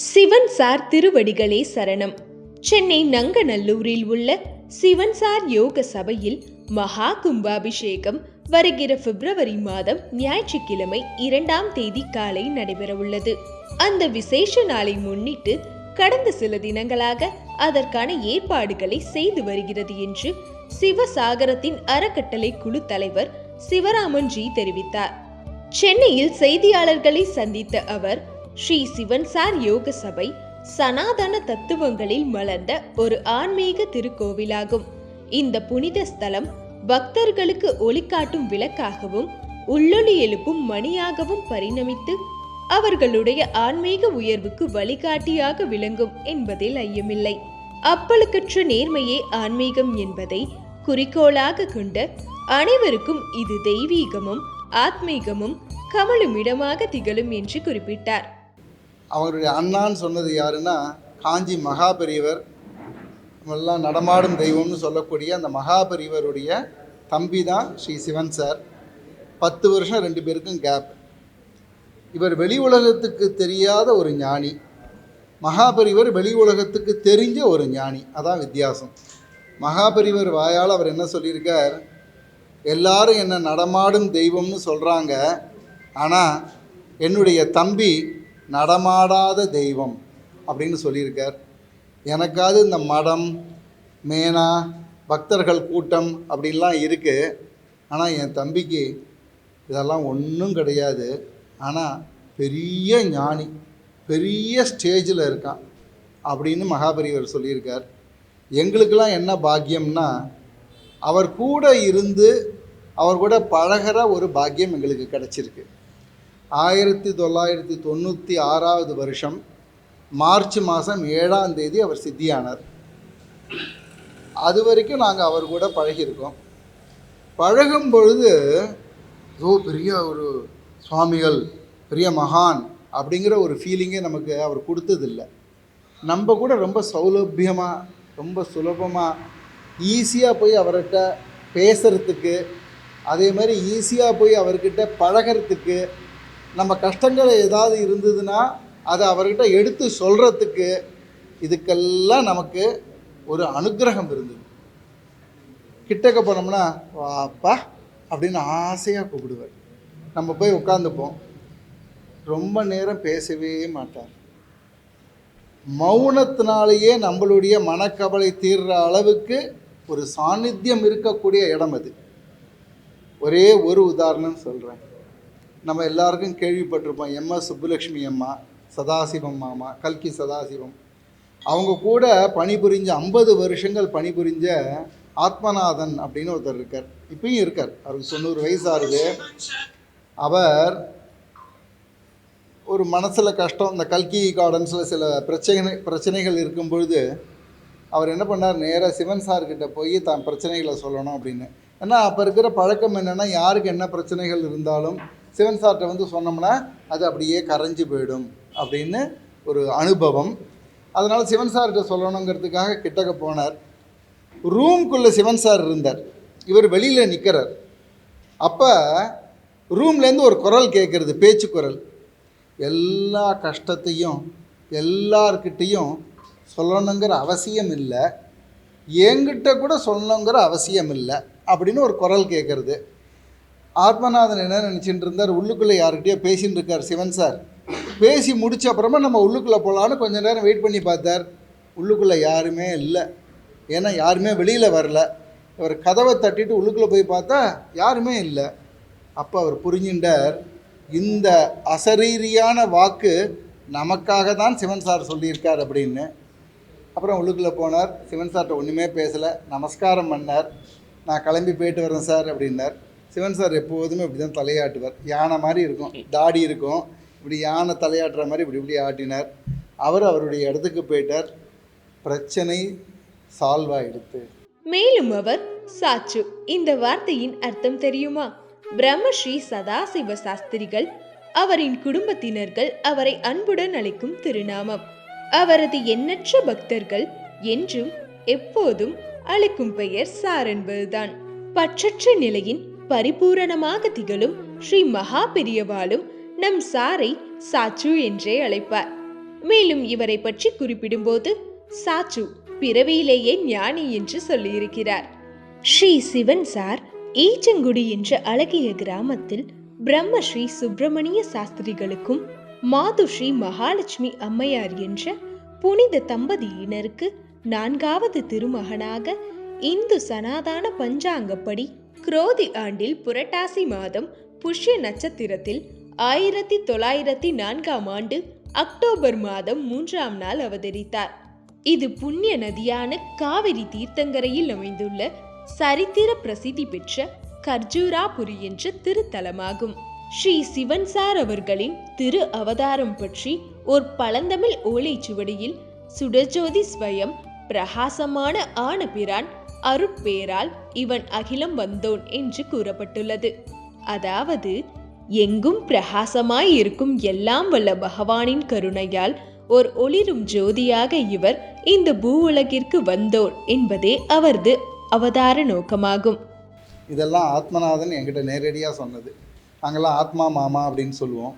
Sivan sir திருவடிகளே சரணம். சென்னை நங்கநல்லூரில் உள்ள சிவன் சார் யோக சபையில் மகா கும்பாபிஷேகம் வருகிற பிப்ரவரி மாதம் ஞாயிற்றுக்கிழமை 2ஆம் தேதி காலை நடைபெறவுள்ளது. அந்த விசேஷ நாளை முன்னிட்டு கடந்த சில தினங்களாக அதற்கான ஏற்பாடுகளை செய்து வருகிறது என்று சிவசாகரத்தின் அறக்கட்டளை குழு தலைவர் சிவராமன் ஜி தெரிவித்தார். சென்னையில் செய்தியாளர்களை சந்தித்த அவர், ஸ்ரீ சிவன் சார் யோக சபை சனாதன தத்துவங்களில் மலர்ந்த ஒரு ஆன்மீக திருக்கோவிலாகும். இந்த புனித ஸ்தலம் பக்தர்களுக்கு ஒளிகாட்டும் விளக்காகவும் உள்ளொளி எழுப்பும் மணியாகவும் பரிணமித்து அவர்களுடைய ஆன்மீக உயர்வுக்கு வழிகாட்டியாக விளங்கும் என்பதில் ஐயமில்லை. அப்பழுக்கற்ற நேர்மையே ஆன்மீகம் என்பதை குறிக்கோளாக கொண்ட அனைவருக்கும் இது தெய்வீகமும் ஆத்மீகமும் கமலும் இடமாக திகழும் என்று குறிப்பிட்டார். அவருடைய அண்ணான்னு சொன்னது யாருன்னா, காஞ்சி மகாபெரியவர், நம்மெல்லாம் நடமாடும் தெய்வம்னு சொல்லக்கூடிய அந்த மகாபெரியவருடைய தம்பி தான் ஸ்ரீ சிவன் சார். 10 வருஷம் 2 பேருக்கும் கேப். இவர் வெளி உலகத்துக்கு தெரியாத ஒரு ஞானி, மகாபெரியவர் வெளி உலகத்துக்கு தெரிஞ்ச ஒரு ஞானி. அதான் வித்தியாசம். மகாபெரியவர் வாயால் அவர் என்ன சொல்லியிருக்கார், எல்லாரும் என்ன நடமாடும் தெய்வம்னு சொல்கிறாங்க, ஆனால் என்னுடைய தம்பி நடமாடாத தெய்வம் அப்படின்னு சொல்லியிருக்கார். எனக்காவது இந்த மடம் மேனா பக்தர்கள் கூட்டம் அப்படின்லாம் இருக்குது, ஆனால் என் தம்பிக்கு இதெல்லாம் ஒன்றும் கிடையாது. ஆனால் பெரிய ஞானி, பெரிய ஸ்டேஜில் இருக்கான் அப்படின்னு மகாபெரியவர் சொல்லியிருக்கார். எங்களுக்கெல்லாம் என்ன பாக்கியம்னா, அவர் கூட இருந்து அவர் கூட பழகிற ஒரு பாக்கியம் எங்களுக்கு கிடச்சிருக்கு. 1996 வருஷம் மார்ச் மாதம் 7ஆம் தேதி அவர் சித்தியானார். அது வரைக்கும் நாங்கள் அவர் கூட பழகியிருக்கோம். பழகும் பொழுது ஏதோ பெரிய ஒரு சுவாமிகள், பெரிய மகான் அப்படிங்கிற ஒரு ஃபீலிங்கே நமக்கு அவர் கொடுத்ததில்லை. நம்ம கூட ரொம்ப சௌலபியமாக, ரொம்ப சுலபமாக, ஈஸியாக போய் அவர்கிட்ட பேசுகிறதுக்கு, அதே மாதிரி ஈஸியாக போய் அவர்கிட்ட பழகிறதுக்கு, நம்ம கஷ்டங்கள் ஏதாவது இருந்ததுன்னா அதை அவர்கிட்ட எடுத்து சொல்கிறதுக்கு, இதுக்கெல்லாம் நமக்கு ஒரு அனுக்கிரகம் இருந்தது. கிட்டக்க போனோம்னா வாப்பா அப்படின்னு ஆசையாக கூப்பிடுவார். நம்ம போய் உட்காந்துப்போம். ரொம்ப நேரம் பேசவே மாட்டார். மௌனத்தினாலேயே நம்மளுடைய மனக்கவலை தீர்ற அளவுக்கு ஒரு சாநித்தியம் இருக்கக்கூடிய இடம் அது. ஒரே ஒரு உதாரணம் சொல்கிறேன். நம்ம எல்லாருக்கும் கேள்விப்பட்டிருப்போம், MS சுப்புலக்ஷ்மி அம்மா, சதாசிவம் மாமா, கல்கி சதாசிவம். அவங்க கூட பணிபுரிஞ்ச 50 வருஷங்கள் பணிபுரிஞ்ச ஆத்மநாதன் அப்படின்னு ஒருத்தர் இருக்கார். இப்பயும் இருக்கார். அவருக்கு 90 வயசு ஆகுது. அவர் ஒரு மனசில் கஷ்டம், இந்த கல்கி கார்டன்ஸில் சில பிரச்சனைகள் இருக்கும் பொழுது அவர் என்ன பண்ணார், நேராக சிவன் சார்கிட்ட போய் தான் பிரச்சனைகளை சொல்லணும் அப்படின்னு. ஏன்னா அப்போ இருக்கிற பழக்கம் என்னென்னா, யாருக்கு என்ன பிரச்சனைகள் இருந்தாலும் சிவன் சார்கிட்ட வந்து சொன்னோம்னா அது அப்படியே கரைஞ்சி போயிடும் அப்படின்னு ஒரு அனுபவம். அதனால் சிவன் சார்கிட்ட சொல்லணுங்கிறதுக்காக கிட்டக்க போனார். ரூம்குள்ளே சிவன் சார் இருந்தார். இவர் வெளியில் நிற்கிறார். அப்போ ரூம்லேருந்து ஒரு குரல் கேட்குறது, பேச்சு குரல். எல்லா கஷ்டத்தையும் எல்லார்கிட்டையும் சொல்லணுங்கிற அவசியம் இல்லை, என்கிட்ட கூட சொல்லணுங்கிற அவசியம் இல்லை அப்படின்னு ஒரு குரல் கேட்குறது. ஆத்மநாதன் என்ன நினச்சிட்டு இருந்தார், உள்ளுக்குள்ளே யார்கிட்டயோ பேசின்னு இருக்கார் சிவன் சார். பேசி முடித்த அப்புறமா நம்ம உள்ளுக்குள்ளே போகலான்னு கொஞ்சம் நேரம் வெயிட் பண்ணி பார்த்தார். உள்ளுக்குள்ளே யாருமே இல்லை. ஏன்னா யாருமே வெளியில் வரல. அவர் கதவை தட்டிட்டு உள்ளுக்குள்ளே போய் பார்த்தா யாருமே இல்லை. அப்போ அவர் புரிஞ்சுட்டார், இந்த அசரீரியான வாக்கு நமக்காக தான் சிவன் சார் சொல்லியிருக்கார் அப்படின்னு. அப்புறம் உள்ளுக்குள்ளே போனார். சிவன் சார்கிட்ட ஒன்றுமே பேசலை, நமஸ்காரம் பண்ணார். நான் கிளம்பி போயிட்டு வரேன் சார் அப்படின்னார். சிவன் சார் எப்போதுமே இப்படி தான் தலையாட்டுவார். யானை மாதிரி இருக்கும், தாடி இருக்கும், இப்படி யானை தலையாட்டுற மாதிரி இப்படி ஆட்டினார். அவருடைய இடத்துக்கு போயிட்டார். பிரச்சனை சால்வ் ஆகிடுது. மேலும் அவர் சாச்சு இந்த வார்த்தையின் அர்த்தம் தெரியுமா? பிரம்மஸ்ரீ சதாசிவ சாஸ்திரிகள், அவரின் குடும்பத்தினர்கள் அவரை அன்புடன் அழைக்கும் திருநாமம். அவரது எண்ணற்ற பக்தர்கள் என்றும் எப்போதும் அழைக்கும் பெயர் சார் என்பதுதான். பற்றற்ற நிலையின் பரிபூரணமாக திகழும் ஸ்ரீ மகா பெரியவாளும் நம் சாரை சாச்சு என்றே அழைப்பார். மேலும் இவரை பற்றி குறிப்பிடும்போது சாச்சு பிறவியிலேயே ஞானி என்று சொல்லியிருக்கிறார். ஸ்ரீ சிவன் சார் ஈச்சங்குடி என்ற அழகிய கிராமத்தில் பிரம்மஸ்ரீ சுப்பிரமணிய சாஸ்திரிகளுக்கும் மாதுஸ்ரீ மகாலட்சுமி அம்மையார் என்ற புனித தம்பதியினருக்கு 4வது திருமகனாக இந்து சனாதன பஞ்சாங்கப்படி குரோதி ஆண்டில் புரட்டாசி மாதம் புஷ்ய நட்சத்திரத்தில் 1904 ஆண்டு அக்டோபர் மாதம் 3ஆம் நாள் அவதரித்தார். இது புண்ணிய நதியான காவிரி தீர்த்தங்கரையில் அமைந்துள்ள சரித்திர பிரசித்தி பெற்ற கர்ஜூராபுரி என்ற திருத்தலமாகும். ஸ்ரீ சிவன் சார் அவர்களின் திரு அவதாரம் பற்றி ஒரு பழந்தமிழ் ஓலைச்சுவடியில் சுடஜோதி ஸ்வயம் பிரகாசமான ஆனபிரான் அருட்பேரால் இவன் அகிலம் வந்தோன் என்று கூறப்பட்டுள்ளது. அதாவது எங்கும் பிரகாசமாய் இருக்கும் எல்லாம் வல்ல பகவானின் கருணையால் ஒரு ஒளிரும் ஜோதியாக இவர் இந்த பூ உலகிற்கு வந்தோர் என்பதே அவரது அவதார நோக்கமாகும். இதெல்லாம் ஆத்மநாதன் என்கிட்ட நேரடியாக சொன்னது. நாங்கள்லாம் ஆத்மா மாமா அப்படின்னு சொல்லுவோம்.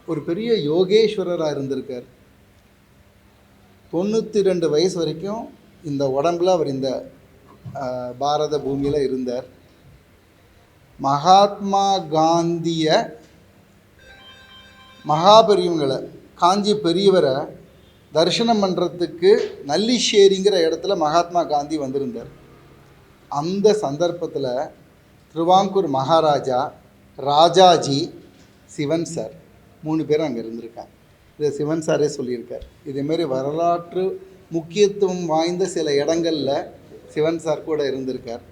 ஒரு பெரிய யோகேஸ்வரராக இருந்திருக்கார். 92 வயசு வரைக்கும் இந்த உடம்புல அவர் இந்த பாரத பூமியில் இருந்தார். மகாத்மா காந்திய மகாபெரியவங்களை காஞ்சி பெரியவரை தரிசனம் பண்ணுறதுக்கு நல்லிஷேரிங்கிற இடத்துல மகாத்மா காந்தி வந்திருந்தார். அந்த சந்தர்ப்பத்தில் திருவாங்கூர் மகாராஜா, ராஜாஜி, சிவன் சார் 3 பேரும் அங்கே இருந்திருக்காங்க. இதை சிவன் சாரே சொல்லியிருக்கார். இதேமாரி வரலாற்று முக்கியத்துவம் வாய்ந்த சில இடங்களில் சிவன் சார் கூட இருந்திருக்கார்.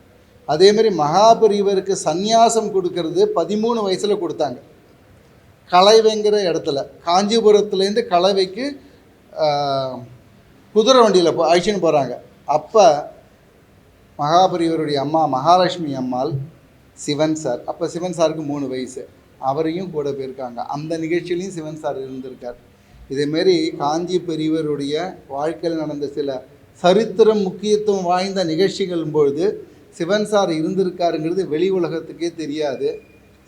அதேமாரி மகாபெரியவருக்கு சந்நியாசம் கொடுக்கறது 13 வயசில் கொடுத்தாங்க. கலவைங்கிற இடத்துல காஞ்சிபுரத்துலேருந்து கலவைக்கு குதிரை வண்டியில் அழிச்சுன்னு போகிறாங்க. அப்போ மகாபெரியவருடைய அம்மா மகாலட்சுமி அம்மாள், சிவன் சார், அப்போ சிவன் சாருக்கு 3 வயசு, அவரையும் கூட போயிருக்காங்க. அந்த நிகழ்ச்சியிலையும் சிவன் சார் இருந்திருக்கார். இதேமாரி காஞ்சி பெரியவருடைய வாழ்க்கையில் நடந்த சில சரித்திரம் முக்கியத்துவம் வாய்ந்த நிகழ்ச்சிகள் பொழுது சிவன் சார் இருந்திருக்காருங்கிறது வெளி உலகத்துக்கே தெரியாது.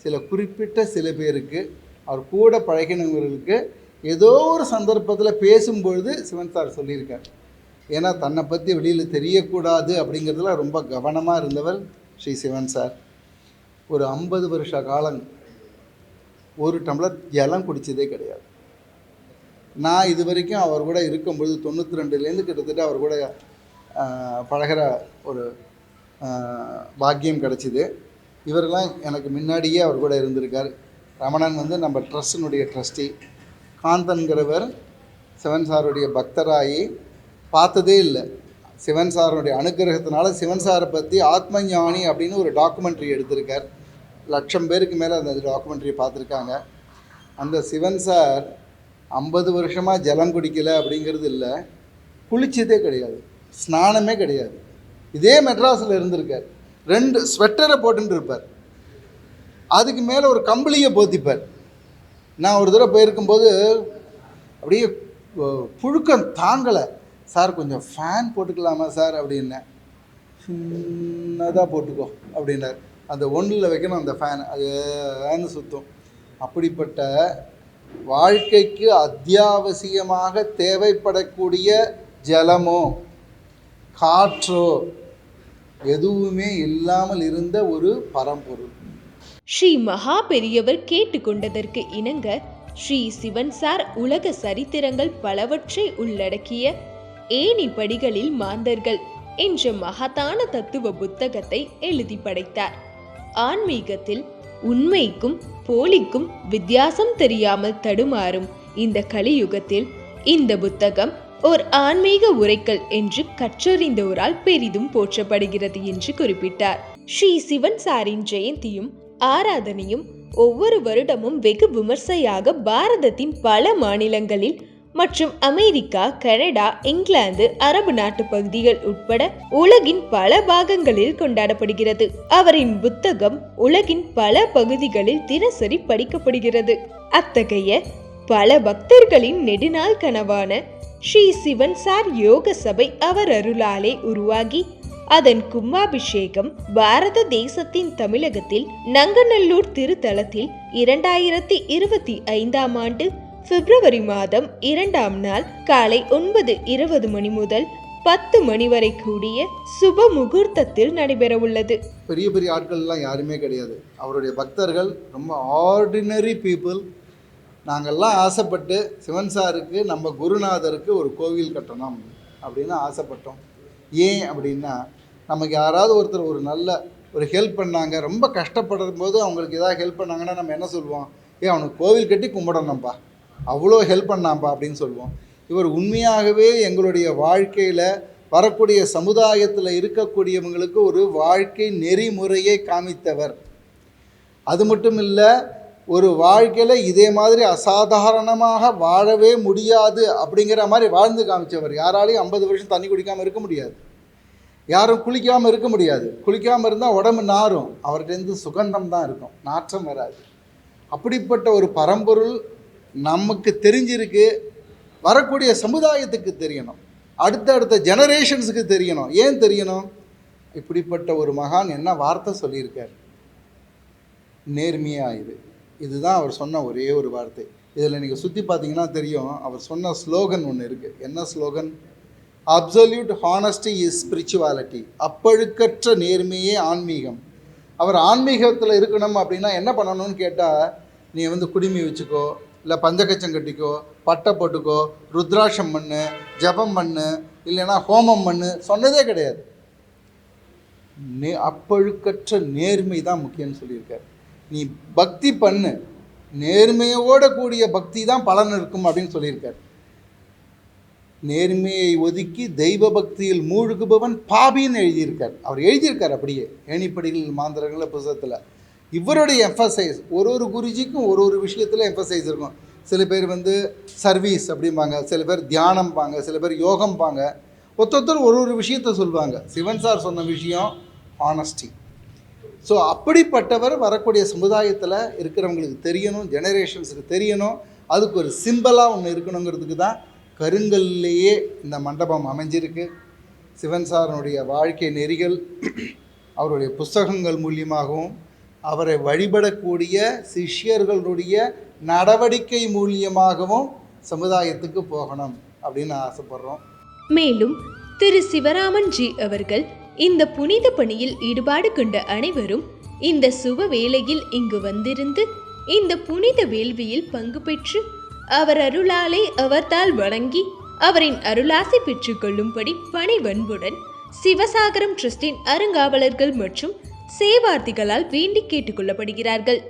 சில குறிப்பிட்ட சில பேருக்கு, அவர் கூட பழகினவர்களுக்கு ஏதோ ஒரு சந்தர்ப்பத்தில் பேசும்பொழுது சிவன் சார் சொல்லியிருக்கார். ஏன்னா தன்னை பற்றி வெளியில் தெரியக்கூடாது அப்படிங்கிறதுல ரொம்ப கவனமாக இருந்தவர் ஸ்ரீ சிவன் சார். ஒரு 50 வருஷ காலம் ஒரு டம்ளர் ஜலம் குடித்ததே கிடையாது. நான் இது வரைக்கும் அவர் கூட இருக்கும்பொழுது 92லேருந்து கிட்டத்தட்ட அவர் கூட பழகிற ஒரு பாக்கியம் கிடச்சிது. இவரெல்லாம் எனக்கு முன்னாடியே அவர் கூட இருந்திருக்கார். ரமணன் நம்ம ட்ரஸ்டினுடைய ட்ரஸ்டி. காந்தன்கிறவர் சிவன் சாருடைய பக்தராகி பார்த்ததே இல்லை. சிவன் சாருடைய அனுகிரகத்தினால சிவன் சாரை பற்றி ஆத்மஞானி அப்படின்னு ஒரு டாக்குமெண்ட்ரி எடுத்திருக்கார். 1,00,000 பேருக்கு மேலே அந்த டாக்குமெண்ட்ரியை பார்த்துருக்காங்க. அந்த சிவன் சார் 50 வருஷமாக ஜலம் குடிக்கலை அப்படிங்கிறது இல்லை, குளிச்சதே கிடையாது, ஸ்நானமே கிடையாது. இதே மெட்ராஸில் இருந்திருக்கார். 2 ஸ்வெட்டரை போட்டுட்டு இருப்பார், அதுக்கு மேலே ஒரு கம்பளியை போத்திப்பார். நான் ஒரு தடவை போயிருக்கும்போது அப்படியே புழுக்கம் தாங்கலை. சார் கொஞ்சம் ஃபேன் போட்டுக்கலாமா சார் அப்படின்னேன். சின்னதாக போட்டுக்கோ அப்படின்னார். அந்த ஒன்றில் வைக்கணும் அந்த ஃபேன், அது சுற்றும். அப்படிப்பட்ட வாழ்க்கைக்கு அத்தியாவசியமாக தேவைப்படக்கூடிய ஜலமோ காற்றோ எதுவுமே இல்லாமல் இருந்த ஒரு பரம்பொருள். ஸ்ரீ மகா பெரியவர் கேட்டுக்கொண்டதற்கு இணங்க ஸ்ரீ சிவன் சார் உலக சரித்திரங்கள் பலவற்றை உள்ளடக்கிய ஏணி படிகளில் மாந்தர்கள் என்ற மகத்தான தத்துவ புத்தகத்தை எழுதி படைத்தார். ஆன்மீகத்தில் உண்மைக்கும் போலிக்கும் வித்தியாசம் தெரியாமல் தடுமாறும் இந்த கலியுகத்தில் இந்த புத்தகம் ஓர் ஆன்மீக உரைக்கல் என்று கற்றறிந்தோரால் பெரிதும் போற்றப்படுகிறது என்று குறிப்பிட்டார். ஸ்ரீ சிவன் சாரின் ஜெயந்தியும் ஆராதனையும் ஒவ்வொரு வருடமும் வெகு விமர்சையாக பாரதத்தின் பல மாநிலங்களில் மற்றும் அமெரிக்கா, கனடா, இங்கிலாந்து, அரபு நாட்டு பகுதிகள் உட்பட உலகின் பல பாகங்களில் கொண்டாடப்படுகிறது. அவரின் புத்தகம் உலகின் பல பகுதிகளில் தினசரி படிக்கப்படுகிறது. அத்தகைய பல பக்தர்களின் நெடுநாள் கனவான ஸ்ரீ சிவன் சார் யோக சபை அவர் அருளாலே உருவாகி அதன் கும்பாபிஷேகம் பாரத தேசத்தின் தமிழகத்தில் நங்கநல்லூர் திருத்தலத்தில் 2025ஆம் ஆண்டு பிப்ரவரி மாதம் 2ஆம் நாள் காலை 9:20 மணி முதல் 10 மணி வரை கூடிய சுப முகூர்த்தத்தில் நடைபெறவுள்ளது. பெரிய பெரிய ஆட்கள்லாம் யாருமே கிடையாது. அவருடைய பக்தர்கள் ரொம்ப ஆர்டினரி பீப்புள். நாங்கள்லாம் ஆசைப்பட்டு சிவன் சாருக்கு நம்ம குருநாதருக்கு ஒரு கோவில் கட்டணும் அப்படின்னு ஆசைப்பட்டோம். ஏன் அப்படின்னா, நமக்கு யாராவது ஒருத்தர் ஒரு நல்ல ஒரு ஹெல்ப் பண்ணாங்க, ரொம்ப கஷ்டப்படும் போது அவங்களுக்கு ஏதாவது ஹெல்ப் பண்ணாங்கன்னா நம்ம என்ன சொல்லுவோம்? அவனுக்கு கோவில் கட்டி கும்பிடணும்ப்பா, அவ்வளோ ஹெல்ப் பண்ணாம்ப்பா அப்படின்னு சொல்லுவோம். இவர் உண்மையாகவே எங்களுடைய வாழ்க்கையில் வரக்கூடிய சமுதாயத்தில் இருக்கக்கூடியவங்களுக்கு ஒரு வாழ்க்கை நெறிமுறையை காமித்தவர். அது மட்டும் இல்லை, ஒரு வாழ்க்கையில் இதே மாதிரி அசாதாரணமாக வாழவே முடியாது அப்படிங்கிற மாதிரி வாழ்ந்து காமிச்சவர். யாராலையும் 50 வருஷம் தண்ணி குடிக்காமல் இருக்க முடியாது, யாரும் குளிக்காமல் இருக்க முடியாது. குளிக்காமல் இருந்தால் உடம்பு நாரும், அவர்கிட்டருந்து சுகந்தம் தான் இருக்கும், நாற்றம் வராது. அப்படிப்பட்ட ஒரு பரம்பொருள் நமக்கு தெரிஞ்சிருக்கு, வரக்கூடிய சமுதாயத்துக்கு தெரியணும், அடுத்தடுத்த ஜெனரேஷன்ஸுக்கு தெரியணும். ஏன் தெரியணும்? இப்படிப்பட்ட ஒரு மகான் என்ன வார்த்தை சொல்லியிருக்கார்? நேர்மையாக இதுதான் அவர் சொன்ன ஒரே ஒரு வார்த்தை. இதில் நீங்கள் சுற்றி பார்த்தீங்கன்னா தெரியும், அவர் சொன்ன ஸ்லோகன் ஒன்று இருக்குது. என்ன slogan? Absolute honesty is spirituality. அப்பழுக்கற்ற நேர்மையே ஆன்மீகம். அவர் ஆன்மீகத்தில் இருக்கணும் அப்படின்னா என்ன பண்ணணும்னு கேட்டால், நீ குடுமி வச்சுக்கோ, இல்லை பஞ்சகச்சம் கட்டிக்கோ, பட்டை போட்டுக்கோ, ருத்ராட்சம் பண்ணு, ஜபம் பண்ணு, இல்லைன்னா ஹோமம் பண்ணு சொன்னதே கிடையாது. அப்பழுக்கற்ற நேர்மை தான் முக்கியம்னு சொல்லியிருக்கார். நீ பக்தி பண்ணு, நேர்மையோட கூடிய பக்தி தான் பலன் இருக்கும் அப்படின்னு சொல்லியிருக்கார். நேர்மையை ஒதுக்கி தெய்வ பக்தியில் மூழ்குபவன் பாபின்னு எழுதியிருக்கார். அவர் எழுதியிருக்கார் அப்படியே ஏணிப்படிகள் மாந்திரங்கள புத்தகத்தில். இவருடைய எம்பசைஸ் ஒரு குருஜிக்கும் ஒரு விஷயத்தில் எம்பசைஸ் இருக்கும். சில பேர் சர்வீஸ் அப்படிம்பாங்க, சில பேர் தியானம்பாங்க, சில பேர் யோகம்பாங்க. ஒருத்தர் ஒரு விஷயத்த சொல்லுவாங்க. சிவன் சார் சொன்ன விஷயம் ஹானஸ்டி. ஸோ அப்படிப்பட்டவர் வரக்கூடிய சமுதாயத்தில் இருக்கிறவங்களுக்கு தெரியணும், ஜெனரேஷன்ஸுக்கு தெரியணும். அதுக்கு ஒரு சிம்பிளாக ஒன்று இருக்கணுங்கிறதுக்கு தான் கருங்கல்லையே இந்த மண்டபம் அமைஞ்சிருக்கு. சிவன் சாரனுடைய வாழ்க்கை நெறிகள் அவருடைய புஸ்தகங்கள் மூலியமாகவும், அவரை வழிபடக்கூடிய சிஷ்யர்களுடைய நடவடிக்கை மூலியமாகவும் சமுதாயத்துக்கு போகணும் அப்படின்னு ஆசைப்படுறோம். மேலும் திரு சிவராமன் ஜி அவர்கள் இந்த புனித பணியில் ஈடுபாடு கொண்ட அனைவரும் இந்த சுப வேளையில் இங்கு வந்திருந்து இந்த புனித வேள்வியில் பங்கு பெற்று அவர் அருளாலே அவர்தால் வணங்கி அவரின் அருளாசி பெற்றுக் கொள்ளும்படி பணிவன்புடன் சிவசாகரம் ட்ரஸ்டின் அறங்காவலர்கள் மற்றும் சேவார்த்திகளால் வேண்டி கேட்டுக்கொள்ளப்படுகிறார்கள்.